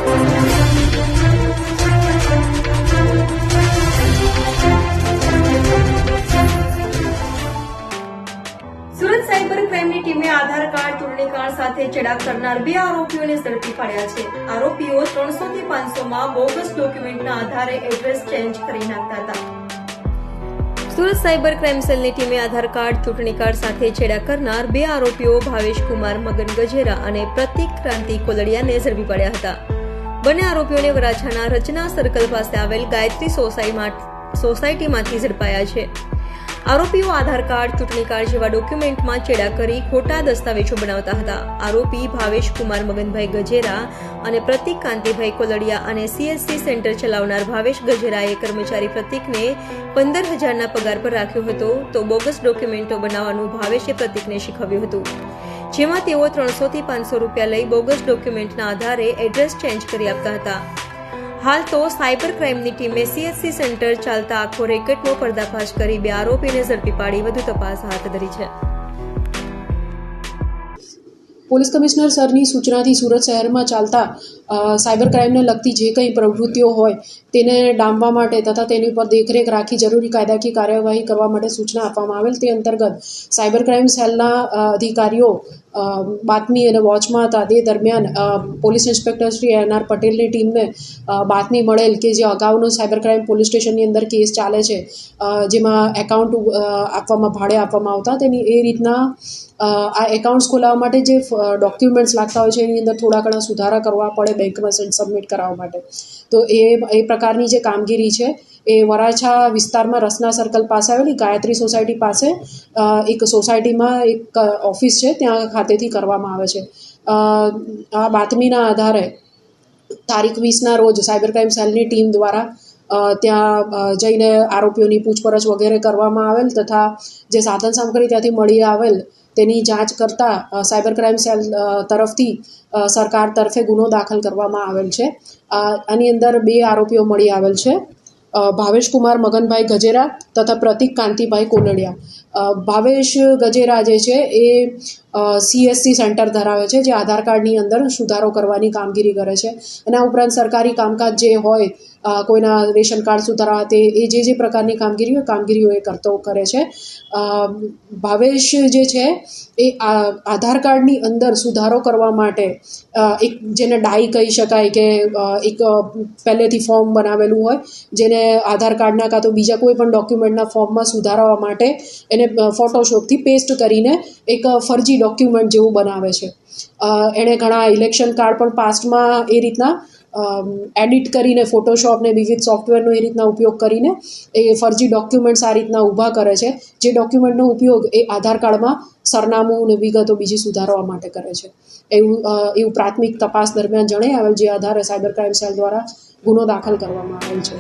Surat cyber ક્રાઇમની ટીમે આધાર card, ચૂંટણી card સાથે ચેડા કરનાર 2 આરોપીઓને ઝડપી પાડ્યા છે. આરોપીઓ 300 થી 500માં બોગસ ડોક્યુમેન્ટના આધારે એડ્રેસ ચેન્જ કરી નાખતા હતા. સુરત સાયબર ક્રાઇમ સેલની ટીમે આધાર કાર્ડ, ચૂંટણી કાર્ડ સાથે છેડા કરનાર 2 આરોપીઓ ભાવેશ કુમાર મગન ગજેરા અને પ્રતિક ક્રાંતિ કોલડિયાને ઝડપી પાડ્યા હતા. બંને આરોપીઓને વરાછાના રચના સર્કલ પાસે આવેલ ગાયત્રી સોસાયટીમાંથી ઝડપાયા છે. આરોપીઓ આધાર કાર્ડ, ચૂંટણી કાર્ડ જેવા ડોક્યુમેન્ટમાં ચેડા કરી ખોટા દસ્તાવેજો બનાવતા હતા. આરોપી ભાવેશ કુમાર મગનભાઈ ગજેરા અને પ્રતિક કાંતિભાઈ કોલડિયા અને CSC સેન્ટર ચલાવનાર ભાવેશ ગજેરાએ કર્મચારી પ્રતિકને 15,000ના પગાર પર રાખ્યો હતો, તો બોગસ ડોક્યુમેન્ટો બનાવવાનું ભાવેશે પ્રતિકને શીખવ્યું હતું, જેમાં તેઓ 300 થી 500 રૂપિયા લઈ બોગસ ડોક્યુમેન્ટના આધારે એડ્રેસ ચેન્જ કરી આપતા હતા. હાલ તો સાયબર ક્રાઇમની ટીમે CSC સેન્ટર ચાલતા આખો રેકેટનો પર્દાફાશ કરી 2 આરોપીને ઝડપી પાડી વધુ તપાસ હાથ ધરી છે. પોલીસ કમિશનર સરની સૂચનાથી સુરત શહેરમાં ચાલતા સાયબર ક્રાઇમને લગતી જે કંઈ પ્રવૃત્તિઓ હોય તેને ડામવા માટે તથા તેની પર દેખરેખ રાખી જરૂરી કાયદાકીય કાર્યવાહી કરવા માટે સૂચના આપવામાં આવેલ. તે અંતર્ગત સાયબર ક્રાઇમ સેલના અધિકારીઓ બાતમી અને વોચમાં હતા. તે દરમિયાન પોલીસ ઇન્સ્પેક્ટર શ્રી NR પટેલની ટીમને બાતમી મળેલ કે જે અગાઉનો સાયબર ક્રાઇમ પોલીસ સ્ટેશનની અંદર કેસ ચાલે છે, જેમાં એકાઉન્ટ ભાડે આપવામાં આવતા, તેની એ રીતના આ એકાઉન્ટ્સ ખોલાવવા માટે જે ડોક્યુમેન્ટ્સ લાગતા હોય છે એની અંદર થોડા ઘણા સુધારા કરવા પડે બેંકમાં સબમિટ કરાવવા માટે. તો એ પ્રકારની જે કામગીરી છે એ વરાછા વિસ્તારમાં રચના સર્કલ પાસે આવેલી ગાયત્રી સોસાયટી પાસે એક સોસાયટીમાં એક ઓફિસ છે ત્યાં ખાતેથી કરવામાં આવે છે. આ બાતમીના આધારે તારીખ 20ના રોજ સાયબર ક્રાઇમ સેલની ટીમ દ્વારા ત્યાં જઈને આરોપીઓની પૂછપરછ વગેરે કરવામાં આવેલ તથા જે સાધન સામગ્રી ત્યાંથી મળી આવેલ તેની જાંચ કરતા સાયબર ક્રાઇમ સેલ તરફથી સરકાર તરફે ગુનો દાખલ કરવામાં આવેલ છે. આની અંદર 2 આરોપીઓ મળી આવેલ છે, ભાવેશ કુમાર મગનભાઈ ગજેરા તથા પ્રતિક કાંતિભાઈ કોલડિયા. ભાવેશ ગજેરા જે છે એ CSC સેન્ટર ધરાવે છે, જે આધાર કાર્ડની અંદર સુધારો કરવાની કામગીરી કરે છે. એના ઉપરાંત સરકારી કામકાજ જે હોય, કોઈના રેશન કાર્ડ સુધારવા, તે એ જે પ્રકારની કામગીરીઓ એ કરે છે. ભાવેશ જે છે એ આધાર કાર્ડની અંદર સુધારો કરવા માટે એક જેને ડાઈ કહી શકાય કે એક પહેલેથી ફોર્મ બનાવેલું હોય, જેને આધાર કાર્ડના કાં તો બીજા કોઈ પણ ડોક્યુમેન્ટના ફોર્મમાં સુધારવા માટે એને ફોટોશોપથી પેસ્ટ કરીને એક ફરજી ડોક્યુમેન્ટ જેવું બનાવે છે. એણે ઘણા ઇલેક્શન કાર્ડ પણ પાસ્ટમાં એ રીતના એડિટ કરીને ફોટોશોપને વિવિધ સોફ્ટવેરનો એ રીતના ઉપયોગ કરીને એ ફરજી ડોક્યુમેન્ટ્સ આ રીતના ઊભા કરે છે, જે ડોક્યુમેન્ટનો ઉપયોગ એ આધાર કાર્ડમાં સરનામું અને વિગતો બીજી સુધારવા માટે કરે છે. એવું પ્રાથમિક તપાસ દરમિયાન જણાઈ આવેલ, જે આધારે સાયબર ક્રાઇમ સેલ દ્વારા ગુનો દાખલ કરવામાં આવેલ છે.